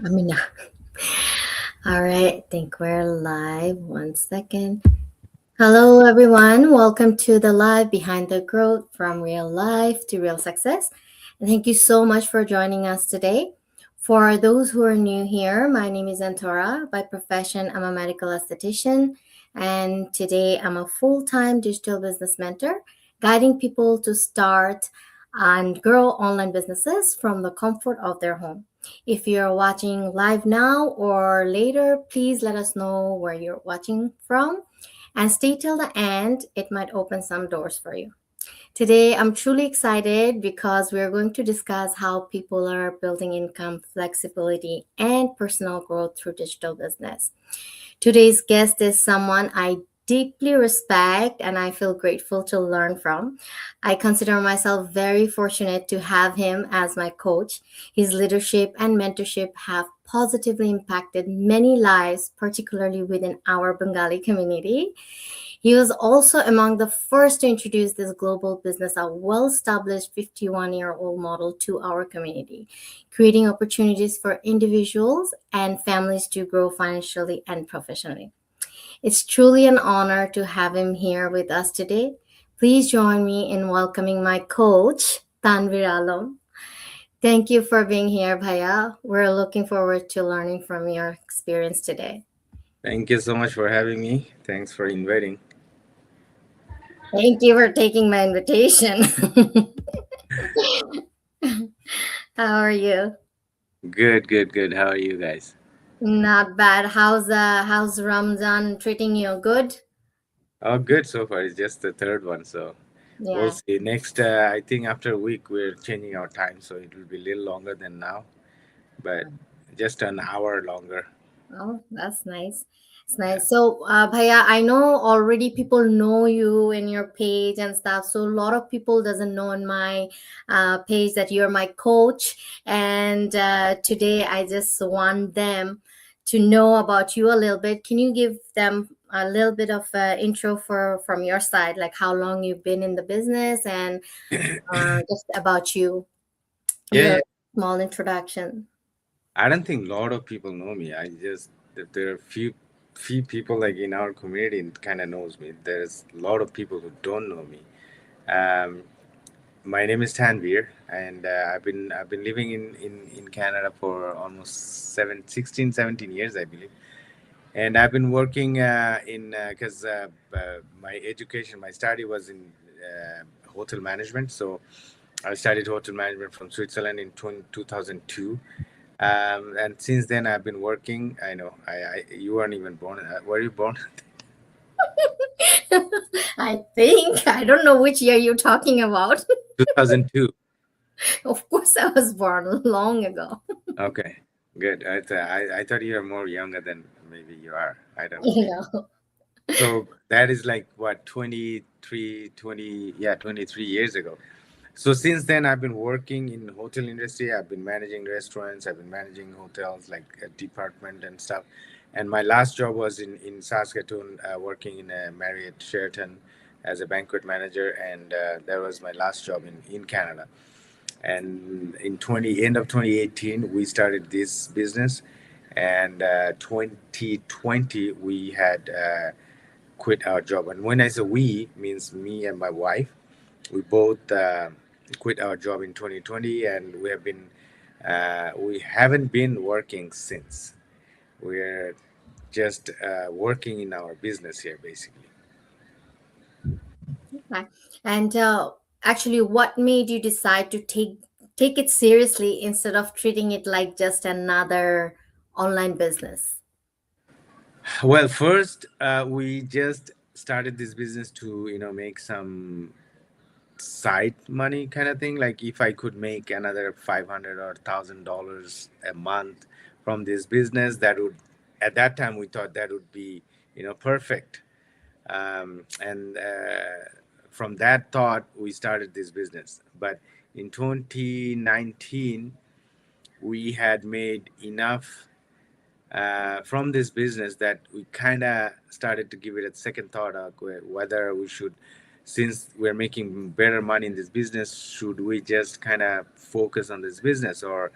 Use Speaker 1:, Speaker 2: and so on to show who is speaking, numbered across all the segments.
Speaker 1: Amina. All right, I think we're live. 1 second. Hello, everyone. Welcome to the live Behind the Growth from Real Life to Real Success. And thank you so much for joining us today. For those who are new here, my name is Antora. By profession, I'm a medical esthetician. And today I'm a full time digital business mentor, guiding people to start and grow online businesses from the comfort of their home. If you're watching live now or later, please let us know where you're watching from and stay till the end. It might open some doors for you. Today, I'm truly excited because we're going to discuss how people are building income, flexibility, and personal growth through digital business. Today's guest is someone I deeply respect and I feel grateful to learn from. I consider myself very fortunate to have him as my coach. His leadership and mentorship have positively impacted many lives, particularly within our Bengali community. He was also among the first to introduce this global business, a well established 51-year-old model to our community, creating opportunities for individuals and families to grow financially and professionally. It's truly an honor to have him here with us today. Please join me in welcoming my coach, Tanvir Alam. Thank you for being here, Bhaiya. We're looking forward to learning from your experience today.
Speaker 2: Thank you so much for having me. Thanks for inviting.
Speaker 1: Thank you for taking my invitation. How are you?
Speaker 2: Good, good, good. How are you guys?
Speaker 1: Not bad. How's Ramzan treating you? Good?
Speaker 2: Oh, good so far. It's just the third one, so we'll
Speaker 1: Yeah.
Speaker 2: see. Next, I think after a week we're changing our time, so it will be a little longer than now, but just an hour longer.
Speaker 1: Oh, that's nice. It's nice. So, Bhaiya, I know already people know you in your page and stuff. So a lot of people doesn't know in my page that you're my coach. And today I just want them to know about you a little bit. Can you give them a little bit of intro for from your side, like how long you've been in the business and just about you,
Speaker 2: Yeah,
Speaker 1: your
Speaker 2: yeah.
Speaker 1: small introduction.
Speaker 2: I don't think a lot of people know me. I just that there are few people like in our community kind of knows me. There's a lot of people who don't know me. Um, My name is Tanvir, and I've been living in Canada for almost 16, 17 years, I believe. And I've been working in because my education, my study was in hotel management. So I studied hotel management from Switzerland in 2002. And since then, I've been working. I know you weren't even born. Were you born?
Speaker 1: I think I don't know which year you're talking about.
Speaker 2: 2002.
Speaker 1: Of course, I was born long ago.
Speaker 2: Okay, good. I thought you were more younger than maybe you are. I don't know.
Speaker 1: You know.
Speaker 2: So that is like what 23, 20, yeah, 23 years ago. So since then I've been working in hotel industry. I've been managing restaurants, I've been managing hotels like a department and stuff. And my last job was in Saskatoon, working in a Marriott Sheraton as a banquet manager, and that was my last job in Canada. And in 20 end of 2018 we started this business, and 2020 we had quit our job. And when I say we, means me and my wife. We both quit our job in 2020, and we haven't been working since. We're just working in our business here, basically.
Speaker 1: Okay. And actually, what made you decide to take it seriously instead of treating it like just another online business?
Speaker 2: Well, first, we just started this business to make some side money kind of thing. Like if I could make another 500 or $1,000 a month from this business, that would, at that time we thought that would be perfect. And from that thought we started this business. But in 2019 we had made enough from this business that we kind of started to give it a second thought of whether we should, since we're making better money in this business, should we just kind of focus on this business, or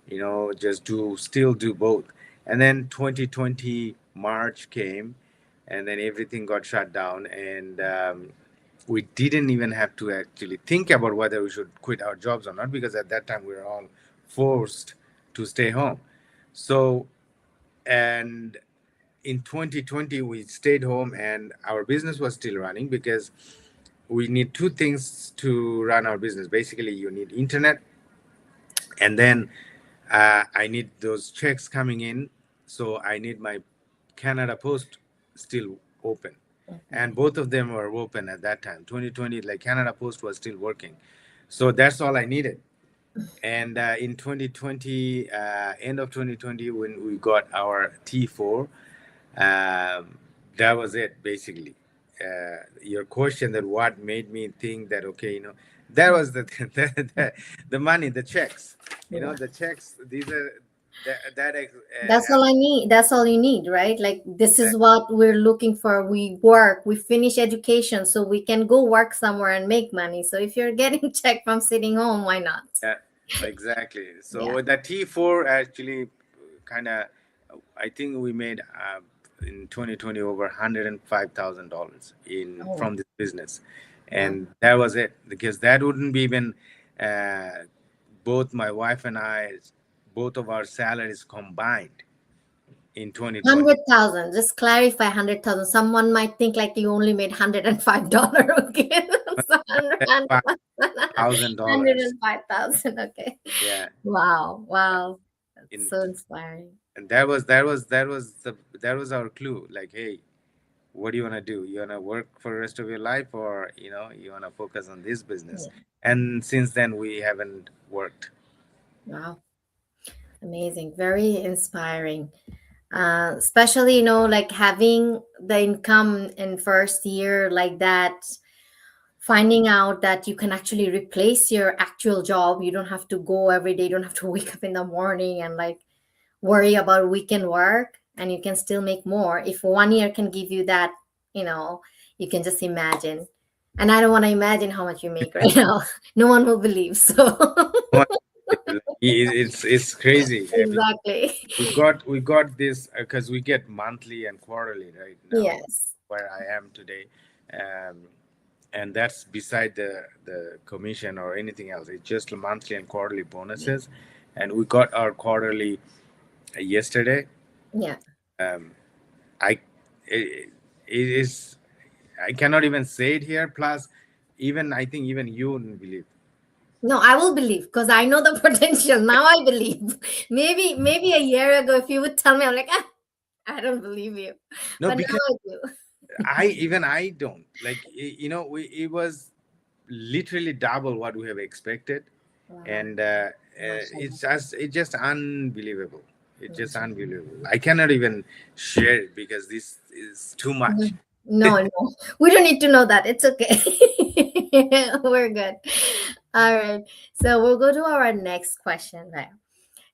Speaker 2: just still do both. And then 2020 March came, and then everything got shut down, and we didn't even have to actually think about whether we should quit our jobs or not, because at that time we were all forced to stay home. So, and in 2020 we stayed home, and our business was still running, because we need two things to run our business. Basically, you need internet, and then I need those checks coming in. So I need my Canada Post still open. And both of them were open at that time. 2020, like Canada Post was still working. So that's all I needed. And in 2020, end of 2020, when we got our T4, that was it basically. Your question, that what made me think that, okay, that was the money, the checks, the checks. These are
Speaker 1: That's all I need. That's all you need, right? Like, this is
Speaker 2: exactly.
Speaker 1: what we're looking for. We work, we finish education so we can go work somewhere and make money. So if you're getting check from sitting home, why not?
Speaker 2: Yeah, exactly.
Speaker 1: Yeah.
Speaker 2: So the T4 actually kind of, I think we made in 2020 over $105,000 in
Speaker 1: Oh,
Speaker 2: from this business,
Speaker 1: wow.
Speaker 2: and that was it, because that wouldn't be even uh, both my wife and I, both of our salaries combined in 2020.
Speaker 1: 100,000. Just clarify 100,000. Someone might think like you only made $105. Okay. So
Speaker 2: $105,000.
Speaker 1: 105,000. Okay.
Speaker 2: Yeah,
Speaker 1: Wow. Wow. That's
Speaker 2: in
Speaker 1: so inspiring.
Speaker 2: and that was our clue. Like, hey, what do you want to do? You want to work for the rest of your life, or you want to focus on this business?
Speaker 1: Yeah.
Speaker 2: And since then we haven't worked.
Speaker 1: Wow. Amazing. Very inspiring. Especially, like having the income in first year like that, finding out that you can actually replace your actual job. You don't have to go every day. You don't have to wake up in the morning and like worry about weekend work, and you can still make more. If 1 year can give you that, you know, you can just imagine. And I don't want to imagine how much you make right now. No one will believe. So,
Speaker 2: It's crazy. I mean,
Speaker 1: exactly.
Speaker 2: we got this because we get monthly and quarterly right now,
Speaker 1: Yes.
Speaker 2: where I am today. um, and that's beside the commission or anything else. It's just monthly and quarterly bonuses, and we got our quarterly yesterday.
Speaker 1: Yeah.
Speaker 2: um, I it, it is I cannot even say it here. Plus, even I think even you wouldn't believe.
Speaker 1: No, I will believe because I know the potential. Now I believe. Maybe a year ago, if you would tell me, I'm like, I don't believe you.
Speaker 2: No,
Speaker 1: But now
Speaker 2: because
Speaker 1: I do.
Speaker 2: I don't like it was literally double what we have expected,
Speaker 1: Wow.
Speaker 2: and
Speaker 1: Mashallah.
Speaker 2: it's just unbelievable. It's just
Speaker 1: Mashallah.
Speaker 2: unbelievable. I cannot even share it because this is too much.
Speaker 1: No, no, no. We don't need to know that. It's okay. We're good. All right. So we'll go to our next question. Right.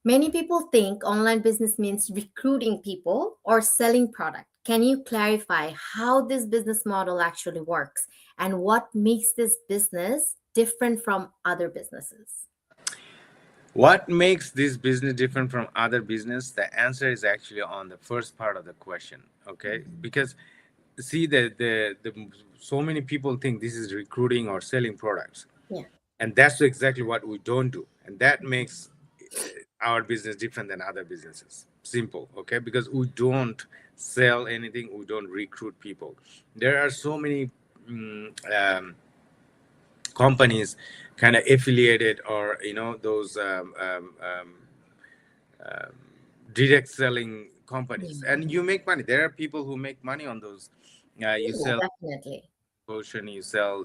Speaker 1: Many people think online business means recruiting people or selling product. Can you clarify how this business model actually works and what makes this business different from other businesses?
Speaker 2: What makes this business different from other business? The answer is actually on the first part of the question. Okay, because see the so many people think this is recruiting or selling products,
Speaker 1: Yeah.
Speaker 2: and that's exactly what we don't do, and that makes our business different than other businesses. Simple. Okay, because we don't sell anything, we don't recruit people. There are so many companies kind of affiliated, or those um, direct selling companies,
Speaker 1: Yeah.
Speaker 2: and you make money. There are people who make money on those. You
Speaker 1: Yeah,
Speaker 2: sell
Speaker 1: definitely.
Speaker 2: potion, you sell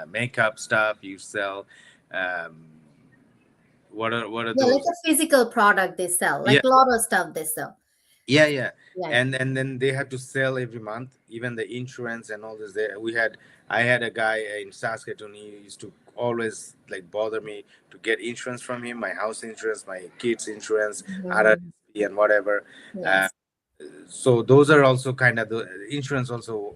Speaker 2: makeup stuff, you sell um, what are
Speaker 1: Yeah, like
Speaker 2: those.
Speaker 1: a physical product they sell,
Speaker 2: Yeah,
Speaker 1: like a lot of stuff they sell.
Speaker 2: yeah.
Speaker 1: Yeah, yeah.
Speaker 2: And then they have to sell every month, even the insurance and all this. There I had a guy in Saskatoon. He used to always like bother me to get insurance from him, my house insurance, my kids insurance,
Speaker 1: Mhm.
Speaker 2: RRSP and whatever. uh,
Speaker 1: Yes,
Speaker 2: so those are also kind of the insurance, also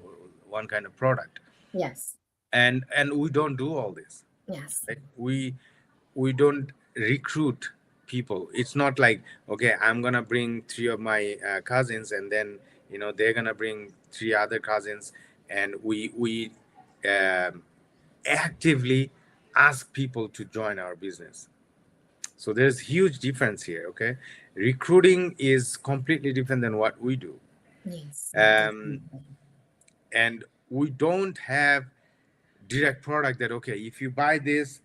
Speaker 2: one kind of product.
Speaker 1: yes,
Speaker 2: And we don't do all this,
Speaker 1: yes.
Speaker 2: right? We don't recruit people. It's not like, okay, I'm gonna bring three of my cousins, and then they're gonna bring three other cousins, and we um, actively ask people to join our business. So there's huge difference here. Okay, recruiting is completely different than what we do.
Speaker 1: Yes,
Speaker 2: um,
Speaker 1: definitely.
Speaker 2: and we don't have direct product that, okay, if you buy this,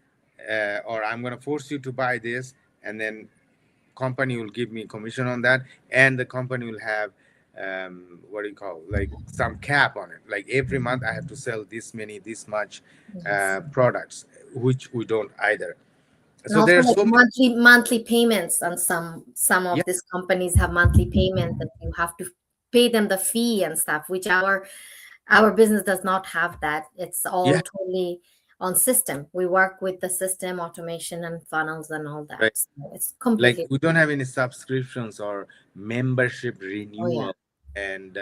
Speaker 2: or I'm going to force you to buy this, and then company will give me commission on that, and the company will have what do you call, like some cap on it, like every month I have to sell this many, this much
Speaker 1: Yes.
Speaker 2: products, which we don't either.
Speaker 1: And
Speaker 2: So there
Speaker 1: also
Speaker 2: are
Speaker 1: like
Speaker 2: so many.
Speaker 1: monthly payments, and some
Speaker 2: Yeah,
Speaker 1: of these companies have monthly payments that you have to pay them the fee and stuff, which our business does not have that. It's
Speaker 2: yeah,
Speaker 1: all totally on system. We work with the system automation and funnels and all that.
Speaker 2: right.
Speaker 1: So it's
Speaker 2: Like
Speaker 1: completely.
Speaker 2: we don't have any subscriptions or membership
Speaker 1: Oh yeah.
Speaker 2: renewal. And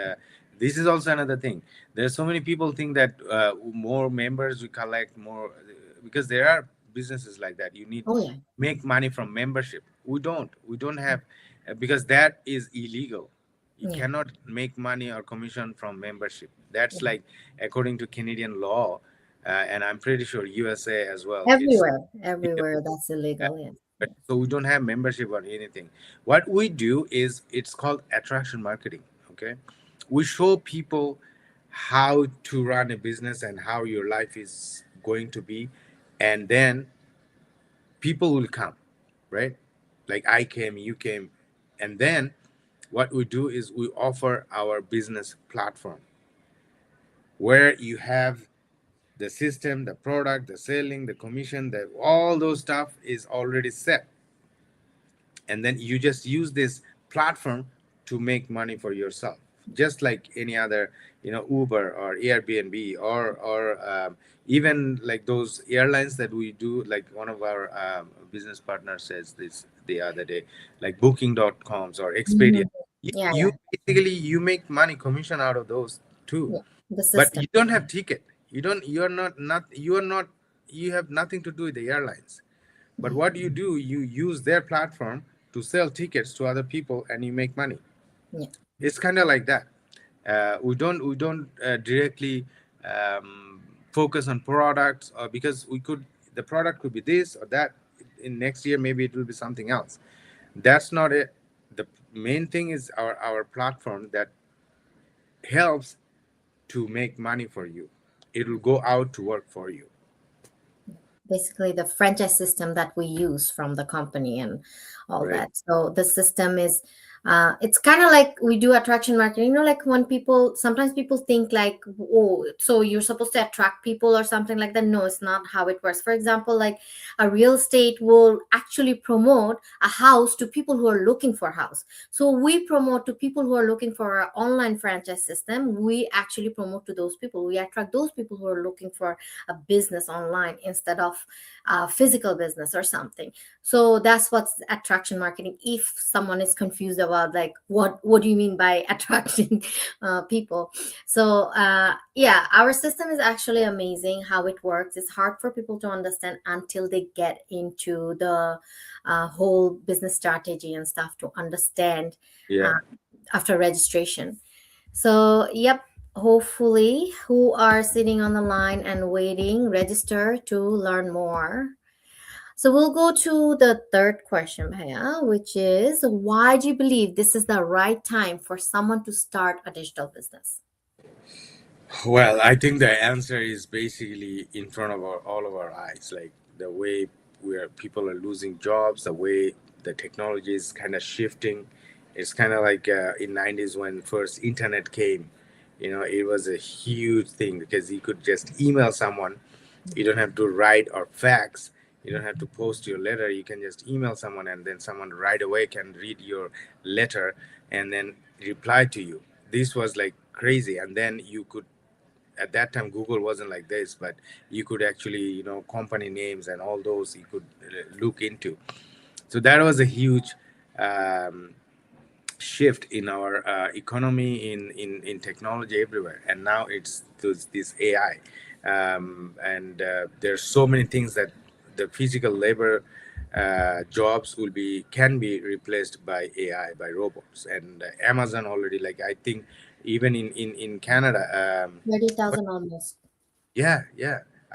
Speaker 2: this is also another thing. There's so many people think that more members we collect more, because there are businesses like that. You need
Speaker 1: Oh yeah.
Speaker 2: make money from membership. We don't have, because that is illegal. You
Speaker 1: Yeah.
Speaker 2: cannot make money or commission from membership. That's
Speaker 1: Yeah.
Speaker 2: like according to Canadian law, and I'm pretty sure USA as well. It's
Speaker 1: Everywhere that's illegal. Yeah.
Speaker 2: so we don't have membership or anything. What we do is, it's called attraction marketing. Okay, we show people how to run a business and how your life is going to be, and then people will come, right? Like I came, you came, and then what we do is we offer our business platform where you have the system, the product, the selling, the commission, the all those stuff is already set, and then you just use this platform to make money for yourself, just like any other, Uber or Airbnb, or even like those airlines that we do. Like one of our business partners says this the other day, like booking.coms or Expedia.
Speaker 1: Mhm. Yeah.
Speaker 2: You
Speaker 1: Yeah.
Speaker 2: basically you make money commission out of those too,
Speaker 1: Yeah. The
Speaker 2: but
Speaker 1: system.
Speaker 2: you don't have ticket. You have nothing to do with the airlines. But what you do, you use their platform to sell tickets to other people, and you make money.
Speaker 1: Yeah.
Speaker 2: It's kind of like that. We don't directly focus on products, or because the product could be this or that. In next year, maybe it will be something else. That's not it. The main thing is our platform that helps to make money for you. It will go out to work for you.
Speaker 1: Basically the franchise system that we use from the company and all
Speaker 2: Right.
Speaker 1: that. So the system is it's kind of like we do attraction marketing. Like when people sometimes people think like, oh, so you're supposed to attract people or something like that. No, it's not how it works. For example, like a real estate will actually promote a house to people who are looking for a house. So we promote to people who are looking for our online franchise system. We actually promote to those people. We attract those people who are looking for a business online instead of physical business or something. So that's what's attraction marketing. If someone is confused about like what do you mean by attracting people, so yeah, our system is actually amazing how it works. It's hard for people to understand until they get into the whole business strategy and stuff to understand uh,
Speaker 2: Yeah.
Speaker 1: after registration. So, yep, hopefully, who are sitting on the line and waiting, register to learn more. So, we'll go to the third question, Bhaiya, which is why do you believe this is the right time for someone to start a digital business?
Speaker 2: Well, I think the answer is basically in front of all of our eyes. Like the way where people are losing jobs, the way the technology is kind of shifting. It's kind of like in '90s when first internet came. It was a huge thing because you could just email someone. You don't have to write or fax. You don't have to post your letter. You can just email someone, and then someone right away can read your letter and then reply to you. This was like crazy. And then you could, at that time Google wasn't like this, but you could actually, company names and all those you could look into. So that was a huge um, shift in our economy, in technology everywhere. And now it's this AI, and there's so many things that the physical labor jobs can be replaced by AI, by robots. And Amazon already, like, I think even in Canada,
Speaker 1: 30,000 almost.
Speaker 2: yeah,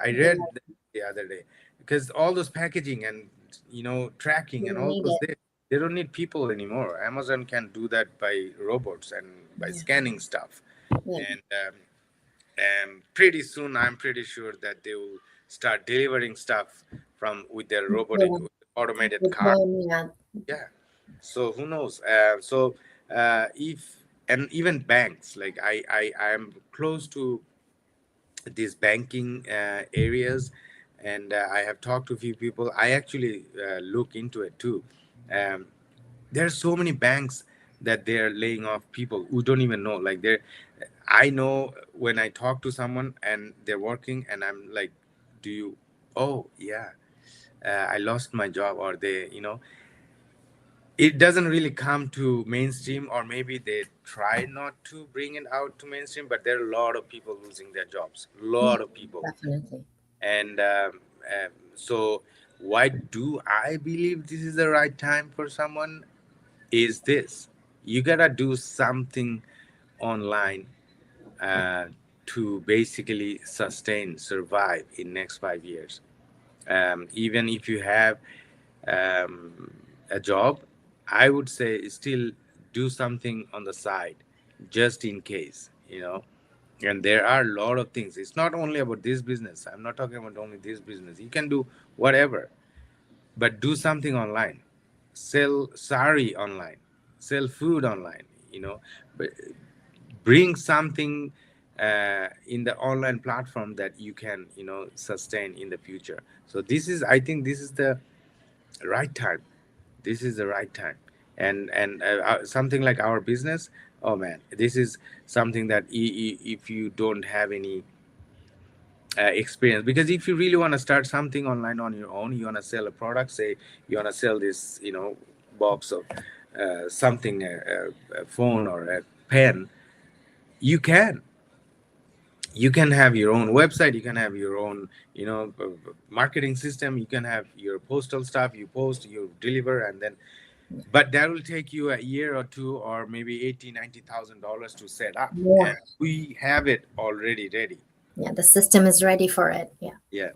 Speaker 2: I
Speaker 1: They
Speaker 2: read that the other day, because all those packaging and tracking and all
Speaker 1: need
Speaker 2: those,
Speaker 1: it.
Speaker 2: they don't need people anymore. Amazon can do that by robots and by
Speaker 1: Yeah.
Speaker 2: scanning stuff.
Speaker 1: Yeah.
Speaker 2: And pretty soon, I'm pretty sure that they will start delivering stuff from with their robotic
Speaker 1: Yeah.
Speaker 2: automated
Speaker 1: With
Speaker 2: car.
Speaker 1: home, yeah.
Speaker 2: Yeah. So who knows? If and even banks, like I am close to these banking areas, and I have talked to a few people. I actually look into it too. Um, there are so many banks that they're laying off people who don't even know. Like, they're, I know when I talk to someone and they're working, and I'm like, "Do you? Oh yeah, I lost my job," or they, it doesn't really come to mainstream, or maybe they try not to bring it out to mainstream. But there are a lot of people losing their jobs. A
Speaker 1: Yeah,
Speaker 2: lot of people.
Speaker 1: definitely.
Speaker 2: And so why do I believe this is the right time for someone? Is this, you gotta do something online uh, to basically survive in next 5 years. Even if you have um, a job, I would say still do something on the side, just in case, and there are a lot of things. It's not only about this business. I'm not talking about only this business. You can do whatever, but do something online. Sell sari online, sell food online, but bring something in the online platform that you can, sustain in the future. So I think this is the right time. This is the right time. And something like our business, oh man, this is something that if you don't have any experience, because if you really want to start something online on your own, you want to sell a product, say you want to sell this, box of something, a phone or a pen, you can you can have your own website, you can have your own, marketing system, you can have your postal stuff, you post, you deliver, and then, but that will take you a year or two, or maybe 80, $90,000 to set up, and
Speaker 1: More.
Speaker 2: we have it already ready.
Speaker 1: Yeah, the system is ready for it. Yeah.
Speaker 2: Yeah.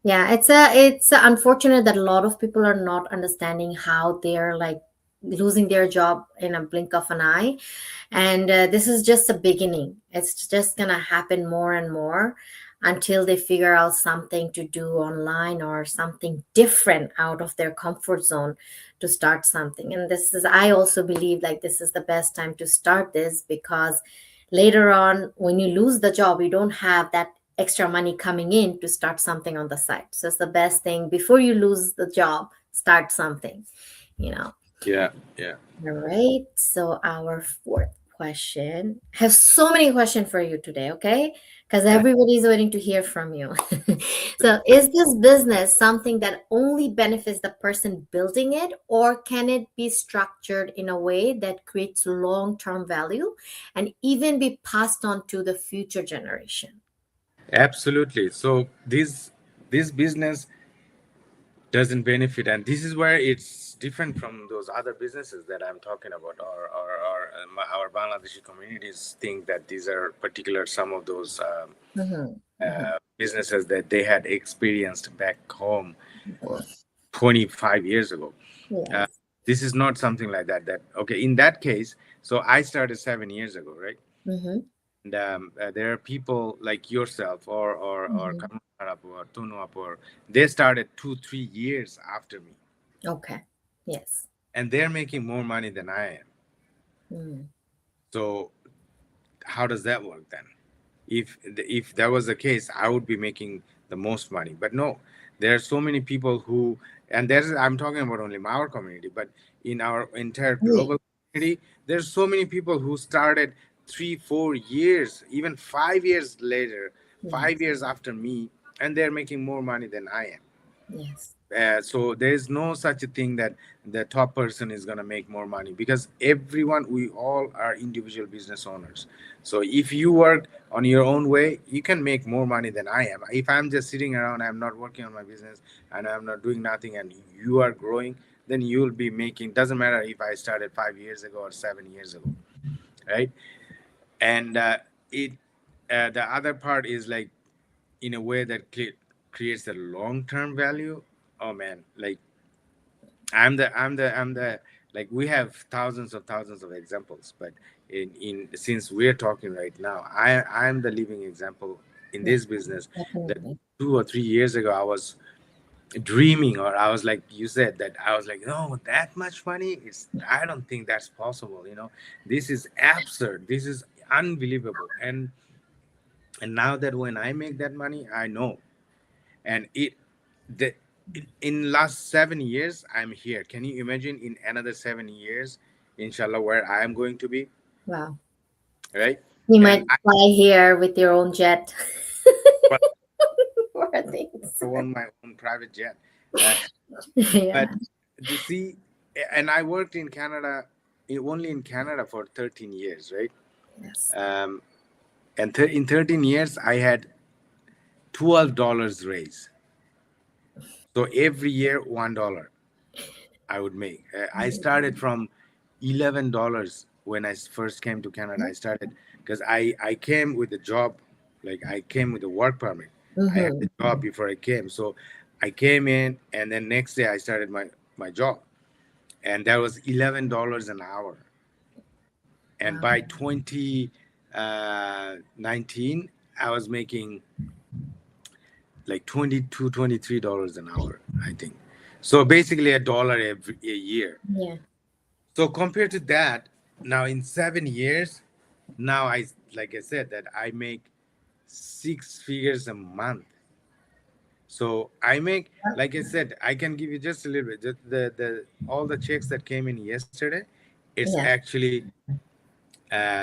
Speaker 1: Yeah, it's unfortunate that a lot of people are not understanding how they're like losing their job in a blink of an eye, and this is just a beginning. It's just gonna happen more and more until they figure out something to do online or something different out of their comfort zone to start something. And this is, I also believe, like this is the best time to start this, because later on when you lose the job you don't have that extra money coming in to start something on the side. So it's the best thing before you lose the job, start something, you know.
Speaker 2: Yeah. Yeah.
Speaker 1: All right. So our fourth question. I have so many questions for you today, okay? Because everybody's waiting to hear from you. So is this business something that only benefits the person building it, or can it be structured in a way that creates long-term value and even be passed on to the future generation?
Speaker 2: Absolutely. So this business doesn't benefit, and this is where it's different from those other businesses that I'm talking about, or our Bangladeshi communities think that these are particular, some of those
Speaker 1: Mhm, mhm.
Speaker 2: businesses that they had experienced back home 25 years ago. uh,
Speaker 1: Yes.
Speaker 2: this is not something like that. That okay, in that case, so I started 7 years ago, right?
Speaker 1: Mhm,
Speaker 2: And there are people like yourself, or
Speaker 1: mhm.
Speaker 2: Kamala Harap or Tonu Apor. They started 2 3 years after me,
Speaker 1: Okay. Yes.
Speaker 2: and they're making more money than I am.
Speaker 1: Mm.
Speaker 2: So how does that work then? If that was the case, I would be making the most money. But no, there are so many people who, and there's, I'm talking about only our community, but in our entire
Speaker 1: Yeah.
Speaker 2: global community, there's so many people who started 3 4 years, even 5 years later,
Speaker 1: Yes.
Speaker 2: 5 years after me, and they're making more money than I am.
Speaker 1: Yes.
Speaker 2: So there is no such a thing that the top person is going to make more money, because everyone, we all are individual business owners. So if you work on your own way, you can make more money than I am. If I'm just sitting around, I'm not working on my business and I'm not doing nothing, and you are growing, then you'll be making, doesn't matter if I started 5 years ago or 7 years ago, right? And it the other part is like, in a way that creates a long-term value. Oh man, like I'm the like, we have thousands of examples, but in since we're talking right now, I'm the living example in
Speaker 1: Yeah,
Speaker 2: this business. That
Speaker 1: definitely.
Speaker 2: 2 or 3 years ago I was dreaming, or I was like, you said that, I was like, no, that much money, it's, I don't think that's possible, this is absurd, this is unbelievable. And now that when I make that money, I know. And the in last 7 years I'm here. Can you imagine in another 7 years, inshallah, where I am going to be,
Speaker 1: Wow.
Speaker 2: right?
Speaker 1: You
Speaker 2: And
Speaker 1: might fly here with your own jet.
Speaker 2: but
Speaker 1: Poor things.
Speaker 2: I want my own private jet. uh, but
Speaker 1: Yeah.
Speaker 2: to see, and I worked in Canada, only in Canada for 13 years, right?
Speaker 1: Yes.
Speaker 2: um, and in 13 years I had $12 raise. So every year $1 I would make. I started from $11 when I first came to Canada. I started because I came with a job, like I came with a work permit. I had
Speaker 1: Mm-hmm.
Speaker 2: a job before I came, so I came in, and then next day I started my job, and that was $11 an hour. And
Speaker 1: Wow.
Speaker 2: by 2019, I was making like 22, $23 an hour, I think. So basically a dollar every a year.
Speaker 1: Yeah.
Speaker 2: So compared to that, now in 7 years, now like I said, that I make 6 figures a month. So I make, like I said, I can give you just a little bit. The all the checks that came in yesterday, it's
Speaker 1: Yeah.
Speaker 2: actually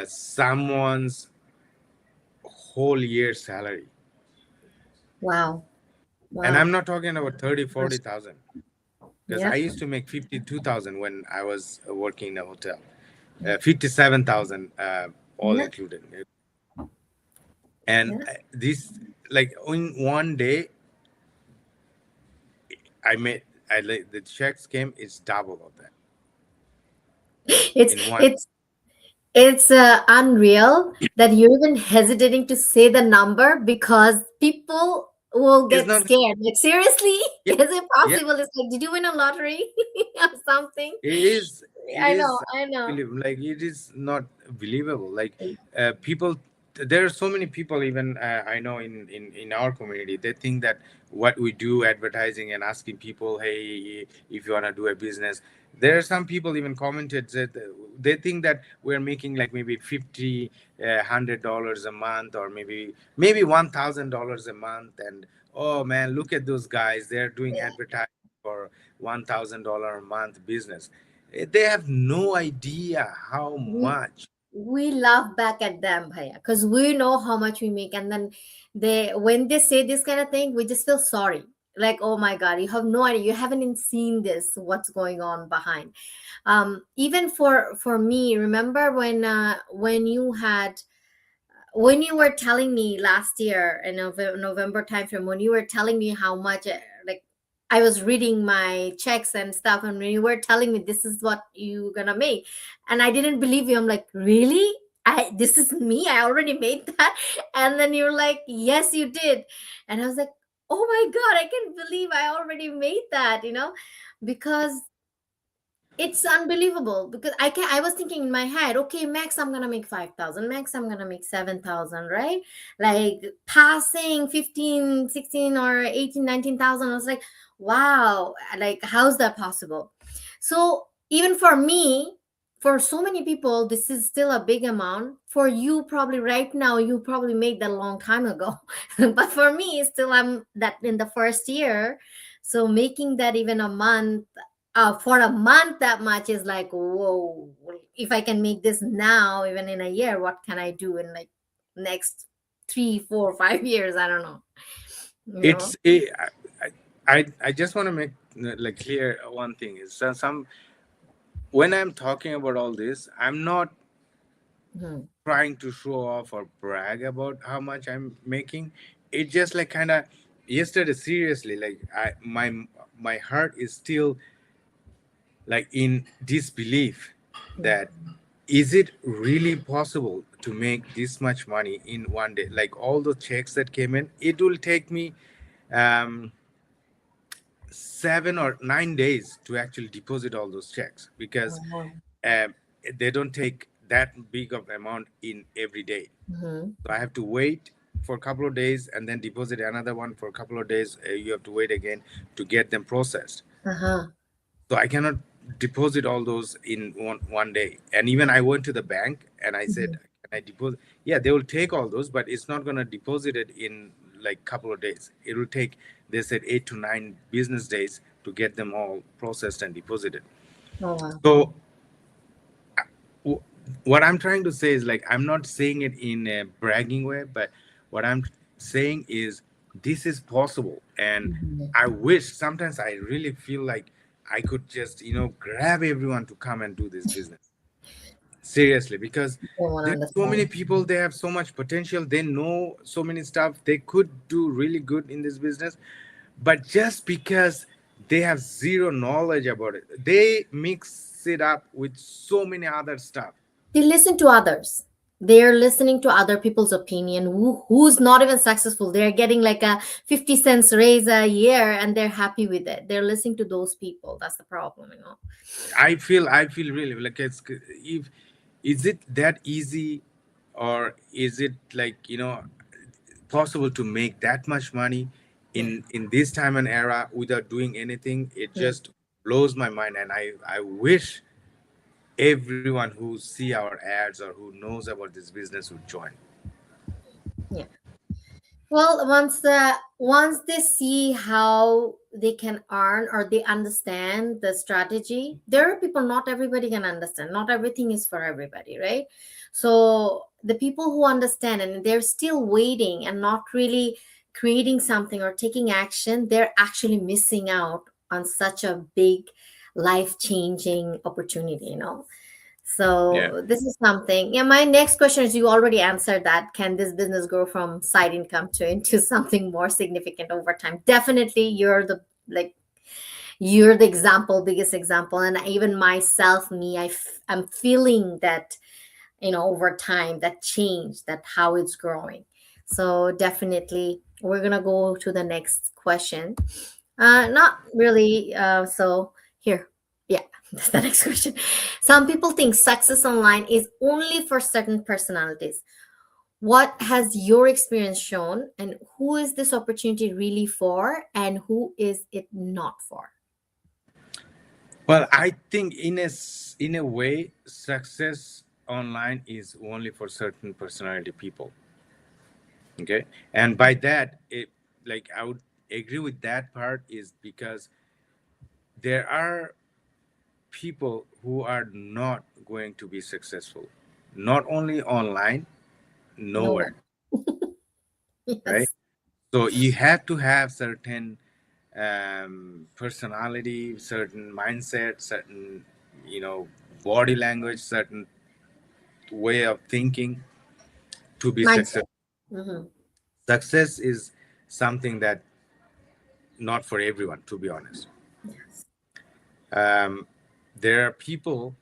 Speaker 2: someone's whole year salary.
Speaker 1: Wow.
Speaker 2: And
Speaker 1: Wow.
Speaker 2: I'm not talking about 30, 40,000, because I
Speaker 1: Yep.
Speaker 2: used to make 52,000 when I was working in a hotel. 57,000 all
Speaker 1: Yep.
Speaker 2: included. And
Speaker 1: Yeah.
Speaker 2: this, like, in one day I made, I like, the checks came, it's double of that
Speaker 1: It's
Speaker 2: in one.
Speaker 1: it's it's unreal that you're even hesitating to say the number because people will
Speaker 2: It's
Speaker 1: get
Speaker 2: not.
Speaker 1: scared. Like, seriously,
Speaker 2: Yeah,
Speaker 1: is it
Speaker 2: yeah,
Speaker 1: possible? It's like, did you win a lottery or something?
Speaker 2: it is. It
Speaker 1: I know,
Speaker 2: is
Speaker 1: I know.
Speaker 2: unbelievable. Like, it is not believable. Like, people. There are so many people, even I know in our community, they think that what we do, advertising and asking people, hey, if you want to do a business. There are some people even commented that they think that we're making like maybe 50, $100 a month, or maybe $1,000 a month. And oh man, look at those guys, they're doing advertising for $1,000 a month business. They have no idea how
Speaker 1: We
Speaker 2: much.
Speaker 1: we laugh back at them, bhaiya, because we know how much we make, and then when they say this kind of thing, we just feel sorry. Like, oh my god, you have no idea, you haven't even seen this, what's going on behind. Even for me, remember when you had when you were telling me last year in November timeframe, when you were telling me how much, like, I was reading my checks and stuff, and when you were telling me this is what you gonna make, and I didn't believe you. I'm like, really? This is me? I already made that? And then you're like, yes, you did. And I was like, oh my god, I can't believe I already made that. Because it's unbelievable, because I was thinking in my head, okay, max I'm gonna make 5,000, max I'm gonna make 7,000, right? Like, passing 15, 16, or 18, 19,000, I was like, wow, like, how's that possible? So even for me, for so many people, this is still a big amount. For you, probably right now, you probably made that a long time ago. But for me, still, I'm that in the first year. So making that even a month, for a month, that much is like, whoa. If I can make this now, even in a year, what can I do in, like, next 3, 4, 5 years? I don't know. you know
Speaker 2: It's a, I just want to make like clear one thing is some when I'm talking about all this, I'm not
Speaker 1: Mhm.
Speaker 2: trying to show off or brag about how much I'm making. It just like kind of yesterday, seriously, like my heart is still like in disbelief that is it really possible to make this much money in one day? Like all the checks that came in, it will take me um 7 or 9 days to actually deposit all those checks because
Speaker 1: Oh.
Speaker 2: um, they don't take that big of amount in every day.
Speaker 1: Mhm.
Speaker 2: So I have to wait for a couple of days and then deposit another one for a couple of days. You have to wait again to get them processed.
Speaker 1: Uh-huh.
Speaker 2: So I cannot deposit all those in one day. And even I went to the bank and I said,
Speaker 1: Mhm.
Speaker 2: can I deposit? Yeah, they will take all those, but it's not going to deposit it in like couple of days. It will take, they said, 8 to 9 business days to get them all processed and deposited.
Speaker 1: Oh, wow.
Speaker 2: So w- what I'm trying to say is like I'm not saying it in a bragging way, but what I'm saying is this is possible, and
Speaker 1: Mhm.
Speaker 2: I wish sometimes I really feel like I could just grab everyone to come and do this business seriously because
Speaker 1: They won't
Speaker 2: there are so many
Speaker 1: understand.
Speaker 2: people, they have so much potential, they know so many stuff, they could do really good in this business, but just because they have zero knowledge about it, they mix it up with so many other stuff.
Speaker 1: They listen to others. They're listening to other people's opinion who's not even successful. They're getting like a 50 cents raise a year and they're happy with it. They're listening to those people. That's the problem.
Speaker 2: I feel really like it's if is it that easy, or is it like possible to make that much money
Speaker 1: Yeah.
Speaker 2: in this time and era without doing anything? It
Speaker 1: Yeah.
Speaker 2: just blows my mind, and I wish everyone who see our ads or who knows about this business would join.
Speaker 1: Yeah. Well, once they see how they can earn or they understand the strategy, there are people, not everybody can understand. Not everything is for everybody, right? So the people who understand and they're still waiting and not really creating something or taking action, they're actually missing out on such a big life-changing opportunity.
Speaker 2: Yeah.
Speaker 1: So this is something. Yeah, my next question is, you already answered that. Can this business grow from side income to into something more significant over time? Definitely, you're the example, biggest example, and even myself, me, I'm feeling that over time that change, that how it's growing. So definitely, we're gonna go to the next question. Not really. So here, yeah, that's the next question. Some people think success online is only for certain personalities. What has your experience shown, and who is this opportunity really for, and who is it not for?
Speaker 2: Well, I think in a way, success online is only for certain personality people. Okay, and by that, it like I would agree with that part is because there are people who are not going to be successful, not only online,
Speaker 1: No.
Speaker 2: nowhere, right?
Speaker 1: Yes.
Speaker 2: So you have to have certain personality, certain mindset, certain you know body language, certain way of thinking to be
Speaker 1: Mindset.
Speaker 2: successful.
Speaker 1: Hmm.
Speaker 2: Success is something that not for everyone, to be honest.
Speaker 1: Yes.
Speaker 2: um, there are people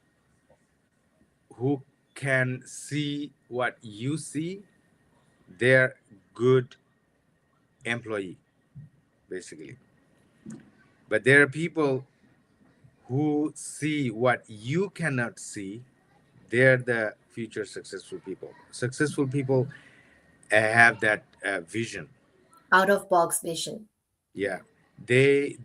Speaker 2: who can see what you see. They're good employee basically, but there are people who see what you cannot see. They're the future successful people have that vision.
Speaker 1: Out of box vision.
Speaker 2: Yeah, they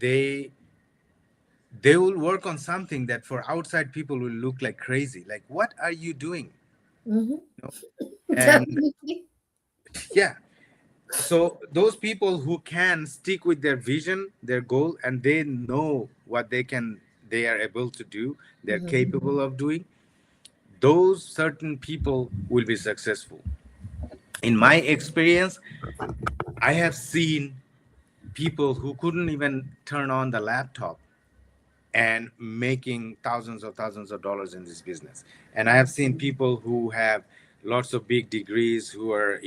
Speaker 2: will work on something that for outside people will look like crazy, like what are you doing,
Speaker 1: Hmm.
Speaker 2: you know? And
Speaker 1: Definitely.
Speaker 2: yeah, so those people who can stick with their vision, their goal, and they know what they are able to do, they're
Speaker 1: Hmm.
Speaker 2: capable of doing, those certain people will be successful. In my experience, I have seen people who couldn't even turn on the laptop and making thousands of dollars in this business. And I have seen people who have lots of big degrees, who are,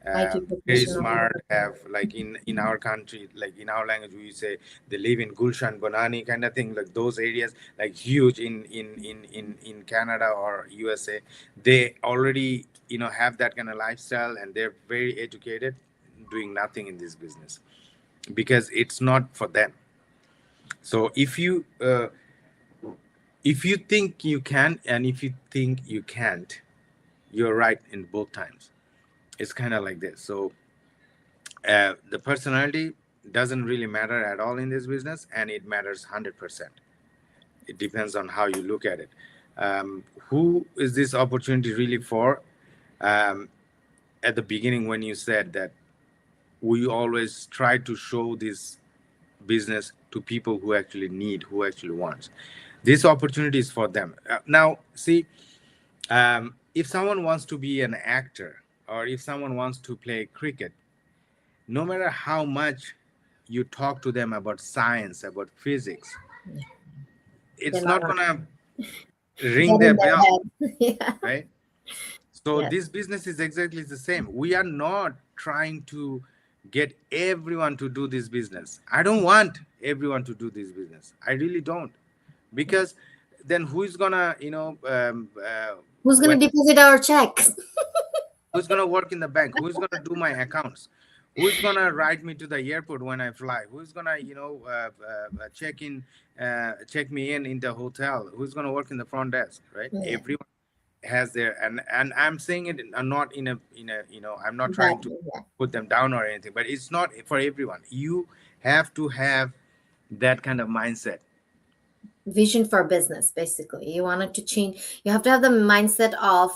Speaker 1: IT
Speaker 2: very
Speaker 1: professional.
Speaker 2: smart, have like in our country, like in our language, we say they live in Gulshan Bonani kind of thing, like those areas, like huge in Canada or USA. They already, have that kind of lifestyle, and they're very educated, doing nothing in this business because it's not for them. So if you think you can and if you think you can't, you're right in both times. It's kind of like this. So the personality doesn't really matter at all in this business, and it matters 100%. It depends on how you look at it. Who is this opportunity really for? um, at the beginning, when you said that we always try to show this business to people who actually need, who actually wants, this opportunity is for them. Now see, if someone wants to be an actor, or if someone wants to play cricket, no matter how much you talk to them about science, about physics,
Speaker 1: They're
Speaker 2: it's
Speaker 1: not
Speaker 2: not
Speaker 1: gonna
Speaker 2: gonna
Speaker 1: get
Speaker 2: ring
Speaker 1: in
Speaker 2: their
Speaker 1: their
Speaker 2: bell,
Speaker 1: head. Yeah.
Speaker 2: right? So
Speaker 1: Yes.
Speaker 2: this business is exactly the same. We are not trying to get everyone to do this business. I don't want everyone to do this business. I really don't, because then who is gonna,
Speaker 1: Who's
Speaker 2: when
Speaker 1: gonna deposit our checks?
Speaker 2: who's gonna work in the bank? Who's gonna do my accounts? Who's gonna ride me to the airport when I fly? Who's gonna, check me in the hotel? Who's gonna work in the front desk? Right?
Speaker 1: Yeah.
Speaker 2: Everyone has their, and I'm saying it not in a, I'm not trying to
Speaker 1: Exactly. Yeah.
Speaker 2: put them down or anything, but it's not for everyone. You have to have that kind of mindset.
Speaker 1: Vision for business, basically. You wanted to change. You have to have the mindset of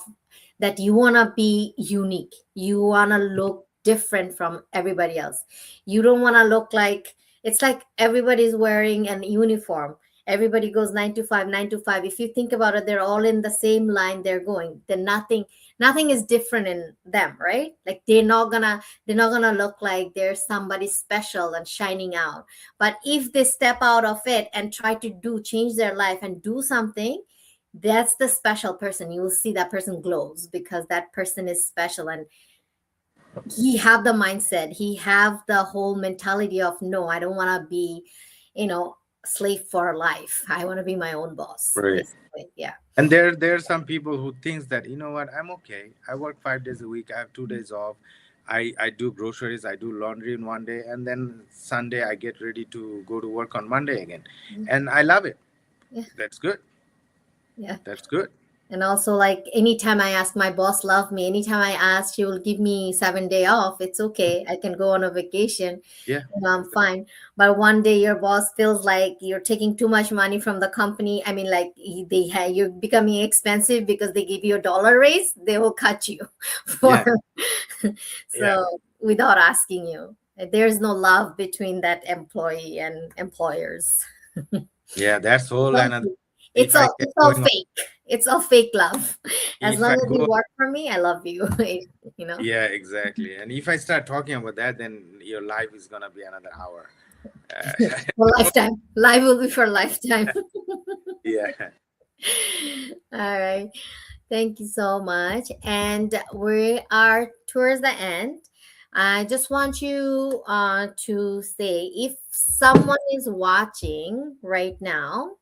Speaker 1: that you want to be unique. You want to look different from everybody else. You don't want to look like it's like everybody's wearing an uniform. Everybody goes 9 to 5, 9 to 5. If you think about it, they're all in the same line they're going. Then nothing is different in them, right? Like they're not gonna look like there's somebody special and shining out. But if they step out of it and try to do change their life and do something, that's the special person. You will see that person glows because that person is special, and he have the mindset, he have the whole mentality of, no, I don't want to be, you know slave for life. I want to be my own boss,
Speaker 2: Right.
Speaker 1: basically. Yeah.
Speaker 2: And there are some people who thinks that, you know what, I'm okay. I work 5 days a week. I have 2 days off. I do groceries. I do laundry in one day, and then Sunday I get ready to go to work on Monday again, and I love it.
Speaker 1: Yeah.
Speaker 2: That's good.
Speaker 1: Yeah.
Speaker 2: That's good.
Speaker 1: And also, like, anytime I ask, my boss love me. Anytime I ask, she will give me 7 day off. It's okay. I can go on a vacation.
Speaker 2: Yeah.
Speaker 1: I'm fine. But one day your boss feels like you're taking too much money from the company. I mean, like, you're becoming expensive because they give you a dollar raise. They will cut you for
Speaker 2: Yeah. Yeah.
Speaker 1: so without asking you. There's no love between that employee and employers.
Speaker 2: Yeah. That's whole another.
Speaker 1: It's
Speaker 2: If I
Speaker 1: all
Speaker 2: get
Speaker 1: it's all
Speaker 2: going on,
Speaker 1: fake. It's all fake love. As
Speaker 2: if
Speaker 1: long
Speaker 2: I
Speaker 1: as you
Speaker 2: go,
Speaker 1: work for me, I love you. you know,
Speaker 2: yeah, exactly. And if I start talking about that, then your life is gonna be another hour.
Speaker 1: for lifetime. Life will be for lifetime.
Speaker 2: Yeah.
Speaker 1: All right. Thank you so much. And we are towards the end. I just want you to say, if someone is watching right now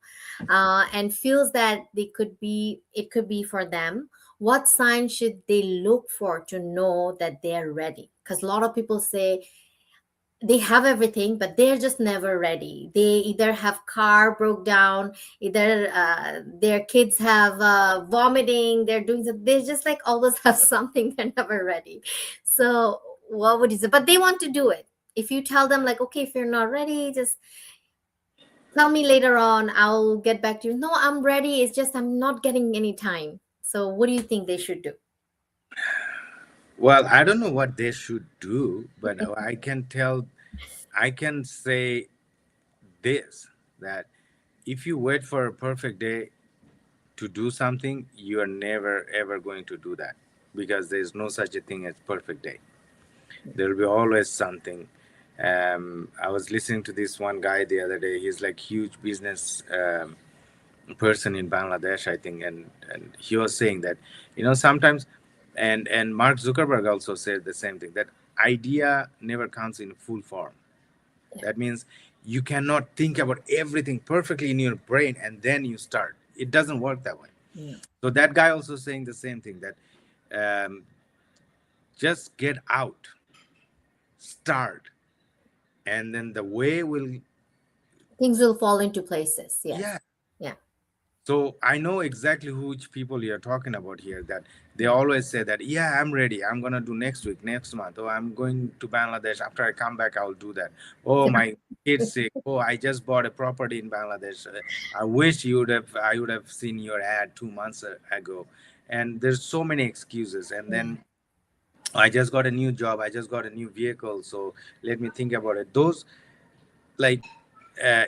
Speaker 1: and feels that it could be for them, what sign should they look for to know that they're ready? Because a lot of people say they have everything, but they're just never ready. They either have car broke down, either their kids have vomiting, they're doing they just like always have something. They're never ready. So what would you say? But they want to do it. If you tell them, like, okay, if you're not ready, just tell me later on, I'll get back to you. No, I'm ready, it's just I'm not getting any time. So what do you think they should do?
Speaker 2: Well, I don't know what they should do, but I can say this, that if you wait for a perfect day to do something, you are never ever going to do that, because there's no such a thing as perfect day. There will be always something. I was listening to this one guy the other day. He's like huge business person in Bangladesh, I think, and he was saying that, sometimes, and Mark Zuckerberg also said the same thing, that idea never comes in full form. That means you cannot think about everything perfectly in your brain and then you start. It doesn't work that way.
Speaker 1: Yeah.
Speaker 2: So that guy also saying the same thing, that um, just get out, start, and then the way will.
Speaker 1: Things will fall into places. Yes.
Speaker 2: Yeah.
Speaker 1: Yeah.
Speaker 2: So I know exactly which people you're talking about here. That they
Speaker 1: Yeah.
Speaker 2: always say that, yeah, I'm ready. I'm gonna do next week, next month. Oh, I'm going to Bangladesh. After I come back, I'll do that. Oh, my kid's sick. Oh, I just bought a property in Bangladesh. I wish I would have seen your ad 2 months ago. And there's so many excuses. And
Speaker 1: Yeah.
Speaker 2: then I just got a new job. I just got a new vehicle. So let me think about it. Those, like,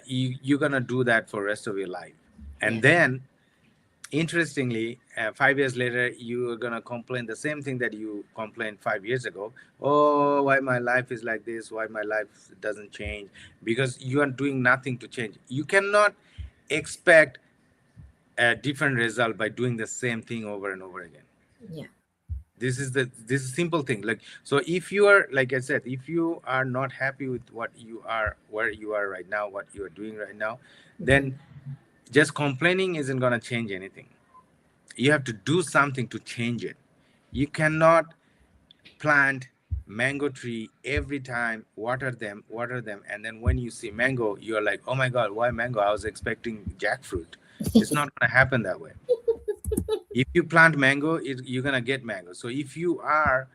Speaker 2: you're gonna do that for rest of your life.
Speaker 1: Yeah.
Speaker 2: And then interestingly, 5 years later, you are gonna complain the same thing that you complained 5 years ago. Oh, why my life is like this? Why my life doesn't change? Because you are doing nothing to change. You cannot expect a different result by doing the same thing over and over again.
Speaker 1: Yeah.
Speaker 2: This is simple thing. Like, so if you are, like I said, if you are not happy with what you are, where you are right now, what you are doing right now, then just complaining isn't gonna change anything. You have to do something to change it. You cannot plant mango tree every time, water them, and then when you see mango, you're like, oh my god, why mango? I was expecting jackfruit. It's not going to happen that way. If you plant mango, you're going to get mango. So if you are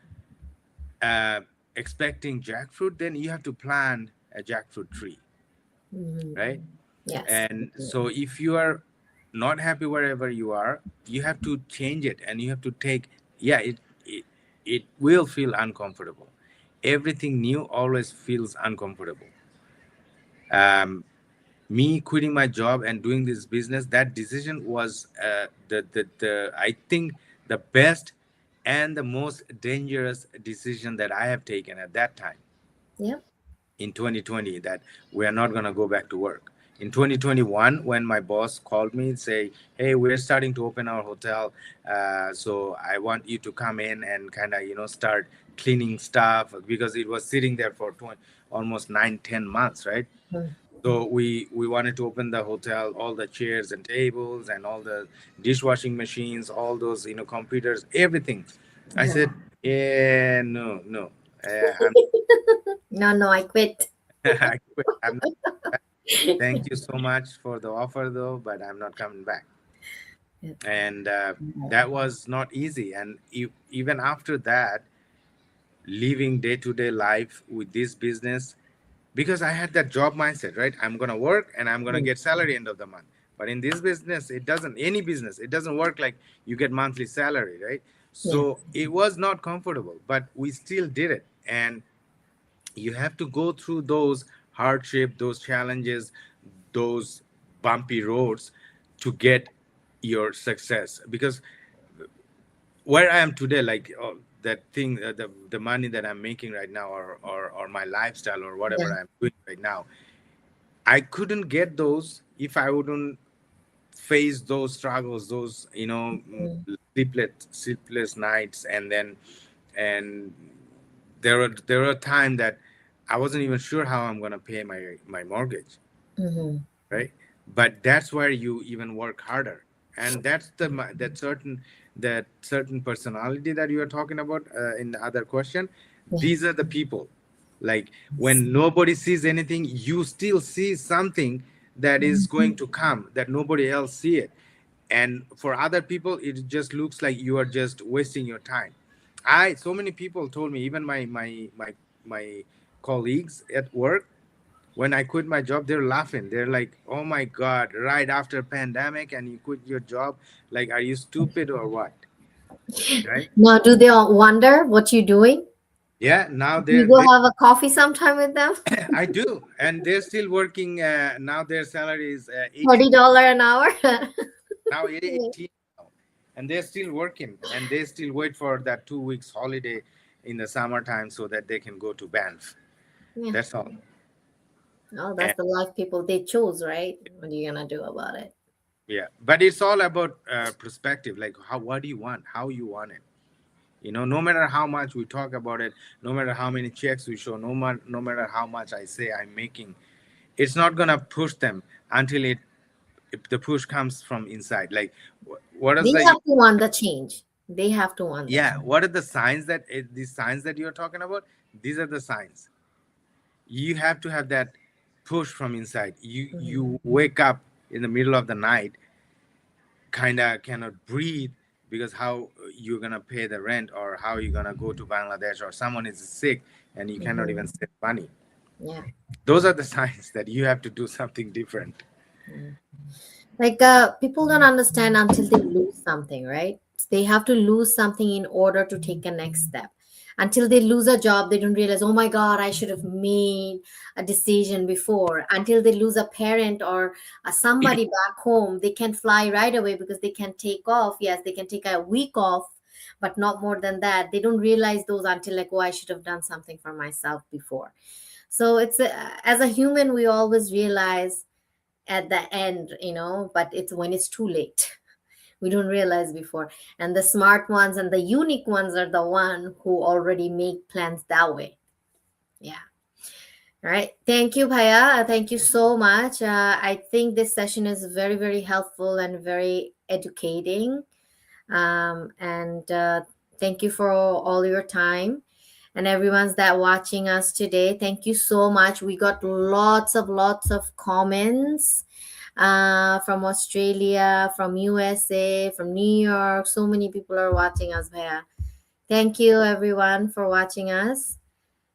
Speaker 2: uh, expecting jackfruit, then you have to plant a jackfruit tree, right?
Speaker 1: Yes.
Speaker 2: And so if you are not happy wherever you are, you have to change it, and you have to take, yeah, it will feel uncomfortable. Everything new always feels uncomfortable. um, Me quitting my job and doing this business, that decision was the I think the best and the most dangerous decision that I have taken at that time
Speaker 1: Yeah.
Speaker 2: in 2020, that we are not going to go back to work. In 2021, when my boss called me and say, hey, we're starting to open our hotel, so I want you to come in and kind of, start cleaning stuff, because it was sitting there for almost 9-10 months, right? So we wanted to open the hotel, all the chairs and tables and all the dishwashing machines, all those, computers, everything. I
Speaker 1: Yeah.
Speaker 2: said, yeah, no, no.
Speaker 1: No, no, I quit.
Speaker 2: I quit. I'm not. Thank you so much for the offer, though, but I'm not coming back.
Speaker 1: Yeah.
Speaker 2: And that was not easy. And even after that, living day to day life with this business, because I had that job mindset, right? I'm gonna work and I'm gonna get salary end of the month. But in this business, it doesn't. Any business, it doesn't work like you get monthly salary, right?
Speaker 1: Yeah.
Speaker 2: So it was not comfortable, but we still did it. And you have to go through those hardship, those challenges, those bumpy roads to get your success. Because where I am today, like, that thing, the money that I'm making right now, or my lifestyle, or
Speaker 1: Yeah.
Speaker 2: whatever I'm doing right now, I couldn't get those if I wouldn't face those struggles, those, sleepless nights. And then, and there were time that I wasn't even sure how I'm gonna pay my mortgage,
Speaker 1: Mm-hmm.
Speaker 2: right? But that's where you even work harder. And that's that certain personality that you are talking about in the other question.
Speaker 1: Yeah.
Speaker 2: These are the people, like, when nobody sees anything, you still see something that is going to come, that nobody else see it. And for other people, it just looks like you are just wasting your time. I So many people told me, even my colleagues at work, when I quit my job, they're laughing. They're like, "Oh my God, right after pandemic and you quit your job? Like, are you stupid or what?" Right?
Speaker 1: Now, do they all wonder what you're doing?
Speaker 2: Yeah. Now
Speaker 1: You go have a coffee sometime with them?
Speaker 2: I do, and they're still working. Now their salary is 18.
Speaker 1: $30 an hour?
Speaker 2: Now 18, now. And they're still working, and they still wait for that 2 weeks holiday in the summertime so that they can go to Banff.
Speaker 1: Yeah.
Speaker 2: That's all.
Speaker 1: Oh, that's the life people they chose, right? What are you gonna do about it?
Speaker 2: Yeah, but it's all about perspective. Like, what do you want? How you want it? No matter how much we talk about it, no matter how many checks we show, no matter how much I say I'm making, it's not gonna push them until if the push comes from inside. Like, what is
Speaker 1: They
Speaker 2: the
Speaker 1: have to want the change. They have to want the
Speaker 2: yeah?
Speaker 1: change.
Speaker 2: What are the signs these signs that you're talking about? These are the signs. You have to have that push from inside. You
Speaker 1: Mhm.
Speaker 2: you wake up in the middle of the night, kind of cannot breathe because how you're gonna pay the rent, or how you're gonna go to Bangladesh, or someone is sick and you cannot even
Speaker 1: Mhm.
Speaker 2: save money.
Speaker 1: Yeah.
Speaker 2: Those are the signs that you have to do something different.
Speaker 1: Yeah. Like people don't understand until they lose something, right? They have to lose something in order to take a next step. Until they lose a job, they don't realize, oh my God, I should have made a decision before. Until they lose a parent or somebody back home, they can fly right away because they can take off. Yes, they can take a week off, but not more than that. They don't realize those until like, oh, I should have done something for myself before. So it's as a human, we always realize at the end, but it's when it's too late. We don't realize before. And the smart ones and the unique ones are the one who already make plans that way. Yeah. All right. Thank you, Paya. Thank you so much. I think this session is very, very helpful and very educating. And thank you for all your time. And everyone's that watching us today, thank you so much. We got lots of comments from Australia, from USA, from New York. So many people are watching us here. Thank you, everyone, for watching us.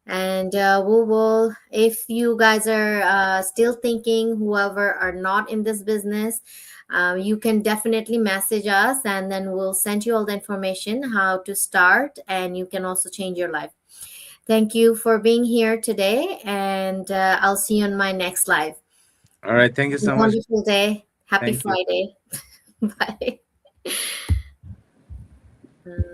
Speaker 1: And we will, if you guys are still thinking, whoever are not in this business, you can definitely message us and then we'll send you all the information how to start, and you can also change your life. Thank you for being here today, and I'll see you on my next live.
Speaker 2: All right, thank you
Speaker 1: Have a
Speaker 2: so much.
Speaker 1: wonderful day. Happy
Speaker 2: Thank you.
Speaker 1: Friday. Bye.